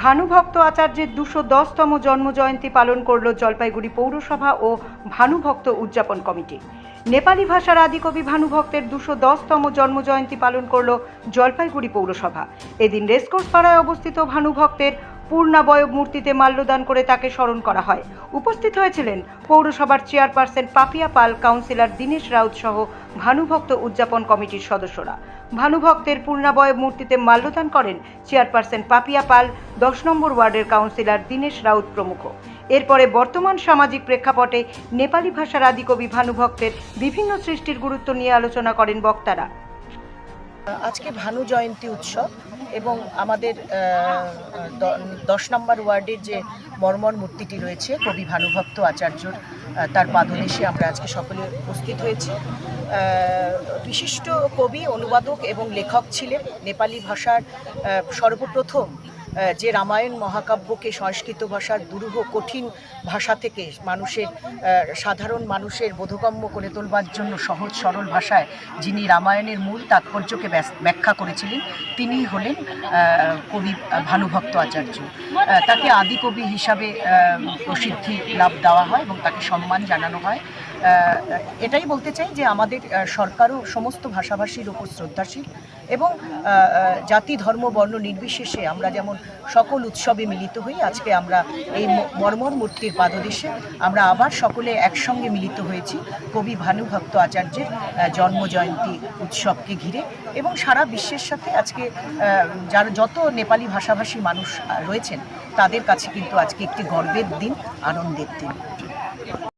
ভানুভক্ত আচার্যের ২১০তম জন্মজয়ন্তী পালন করল জলপাইগুড়ি পৌরসভা ও ভানুভক্ত উদযাপন কমিটি। নেপালি ভাষার আদিকবি ভানুভক্তের ২১০তম জন্মজয়ন্তী পালন করল জলপাইগুড়ি পৌরসভা। এদিন রেসকোর্স পাড়ায় অবস্থিত ভানুভক্তের পূর্ণাবয়ব মূর্তিতে মাল্যদান করে তাকে স্মরণ করা হয়। উপস্থিত হয়েছিলেন পৌরসভার চেয়ারপারসন পাপিয়া পাল, কাউন্সিলর দীনেশ রাউত সহ ভানুভক্ত উদযাপন কমিটির সদস্যরা। ভানুভক্তের পূর্ণাবয়ব মূর্তিতে মাল্যদান করেন চেয়ারপারসন পাপিয়া পাল, ১০ নম্বর ওয়ার্ডের কাউন্সিলর দীনেশ রাউত প্রমুখ। এরপরে বর্তমান সামাজিক প্রেক্ষাপটে নেপালি ভাষার আদিকবি ভানুভক্তের বিভিন্ন সৃষ্টির গুরুত্ব নিয়ে আলোচনা করেন বক্তারা। আজকে ভানু জয়ন্তী উৎসব এবং আমাদের ১০ নম্বর ওয়ার্ডের যে মর্মর মূর্তিটি রয়েছে কবি ভানুভক্ত আচার্যর, তার পাদদেশে আমরা আজকে সকলে উপস্থিত হয়েছি। বিশিষ্ট কবি, অনুবাদক এবং লেখক ছিলেন। নেপালি ভাষার সর্বপ্রথম যে রামায়ণ মহাকাব্যকে সংস্কৃত ভাষার দুরূহ কঠিন ভাষা থেকে সাধারণ মানুষের বোধগম্য করে তোলবার জন্য সহজ সরল ভাষায় যিনি রামায়ণের মূল তাৎপর্যকে ব্যাখ্যা করেছিলেন, তিনি হলেন কবি ভানুভক্ত আচার্য। তাকে আদিকবি হিসাবে প্রসিদ্ধি লাভ দেওয়া হয় এবং তাকে সম্মান জানানো হয়। এটাই বলতে চাই যে আমাদের সরকারও সমস্ত ভাষাভাষীর উপর শ্রদ্ধাশীল এবং জাতি ধর্ম বর্ণ নির্বিশেষে আমরা যেমন সকল উৎসবে মিলিত হই, আজকে আমরা এই মর্মর মূর্তির পাদদেশে আমরা আবার সকলে একসঙ্গে মিলিত হয়েছি কবি ভানুভক্ত আচার্যের জন্মজয়ন্তী উৎসবকে ঘিরে। এবং সারা বিশ্বের সাথে আজকে যারা যত নেপালি ভাষাভাষী মানুষ রয়েছেন তাদের কাছে কিন্তু আজকে একটি গর্বের দিন, আনন্দের দিন।